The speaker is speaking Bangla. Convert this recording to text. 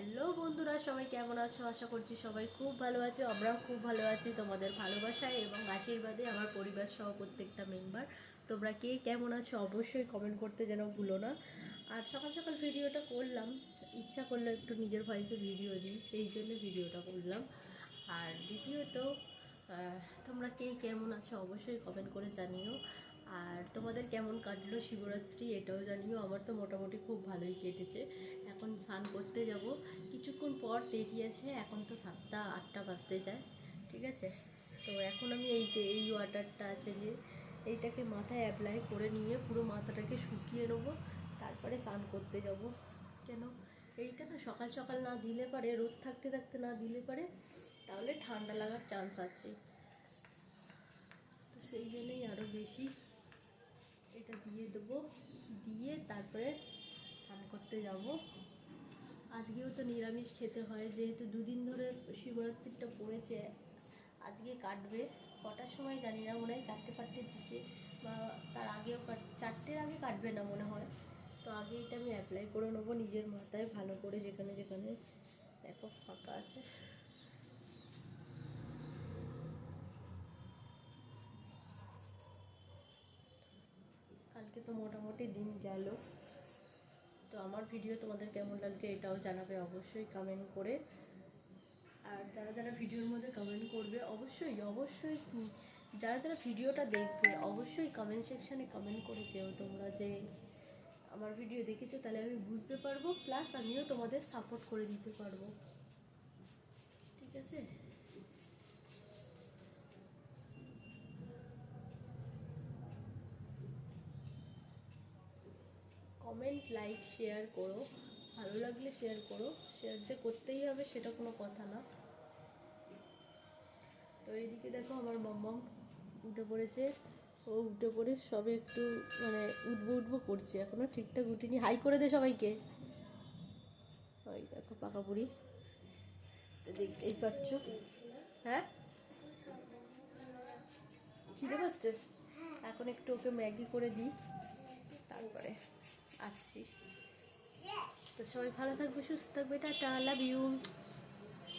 হ্যালো বন্ধুরা, সবাই কেমন আছো? আশা করছি সবাই খুব ভালো আছে। আমরাও খুব ভালো আছি তোমাদের ভালোবাসায় এবং আশীর্বাদে। আমার পরিবার সহ প্রত্যেকটা মেম্বার, তোমরা কে কেমন আছো অবশ্যই কমেন্ট করতে যেন ভুলো না। আর সকাল সকাল ভিডিওটা করলাম, ইচ্ছা করলো একটু নিজের ভয়েসে ভিডিও দিই, সেই জন্য ভিডিওটা করলাম। আর দ্বিতীয়ত, তোমরা কে কেমন আছো অবশ্যই কমেন্ট করে জানিও। আর তোমাদের কেমন কাটলো শিবরাত্রি এটাও জানিও। আমার তো মোটামুটি খুব ভালোই কেটেছে। এখন স্নান করতে যাব, কিছুক্ষণ পর দেরি আছে, এখন তো 7টা 8টা বাজতে যায়, ঠিক আছে? তো এখন আমি এই ওয়াটারটা আছে যে এইটাকে মাথায় অ্যাপ্লাই করে নিয়ে পুরো মাথাটাকে শুকিয়ে নেবো, তারপরে স্নান করতে যাব। কেন এইটা না সকাল সকাল না দিলে পারে, রোদ থাকতে থাকতে না দিলে পারে তাহলে ঠান্ডা লাগার চান্স আছে। তো সেই জন্যই আরও বেশি এটা দিয়ে দেবো, দিয়ে তারপরে স্নান করতে যাব। আজকেও তো নিরামিষ খেতে হয়, যেহেতু দুদিন ধরে শিবরাত্রিটা পড়েছে। আজকে কাটবে কটার সময় জানি না, মনে হয় 4টে-5টের দিকে, বা তার আগেও 4টের আগে কাটবে না মনে হয়। তো আগে এটা আমি অ্যাপ্লাই করে নেবো নিজের মাথায় ভালো করে, যেখানে যেখানে দেখো ফাঁকা আছে। কালকে তো মোটামুটি দিন গেল। তো আমার ভিডিও তোমাদের কেমন লাগছে এটাও জানাবে অবশ্যই কমেন্ট করে। আর যারা যারা ভিডিওর মধ্যে কমেন্ট করবে অবশ্যই অবশ্যই, যারা যারা ভিডিওটা দেখবে অবশ্যই কমেন্ট সেকশানে কমেন্ট করে যেও তোমরা যে আমার ভিডিও দেখেছো, তাহলে আমি বুঝতে পারবো, প্লাস আমিও তোমাদের সাপোর্ট করে দিতে পারবো, ঠিক আছে? কমেন্ট, লাইক, শেয়ার করো, ভালো লাগলে শেয়ার করো। শেয়ার যে করতেই হবে সেটা কোনো কথা না। তো এইদিকে দেখো আমার মাম্মাম উঠে পড়েছে। ও উঠে পড়ে সবে একটু মানে উঠবো করছে, এখনও ঠিকঠাক উঠিনি। হাই করে দে সবাইকে। ওই দেখো পাকা বুড়ি, দেখতেই পাচ্ছ। হ্যাঁ, খিদে পাচ্ছে? এখন একটু ওকে ম্যাগি করে দিই, তারপরে আসছি। তো সবাই ভালো থাকবে, সুস্থ থাকবে, টাটা, লাভ ইউ।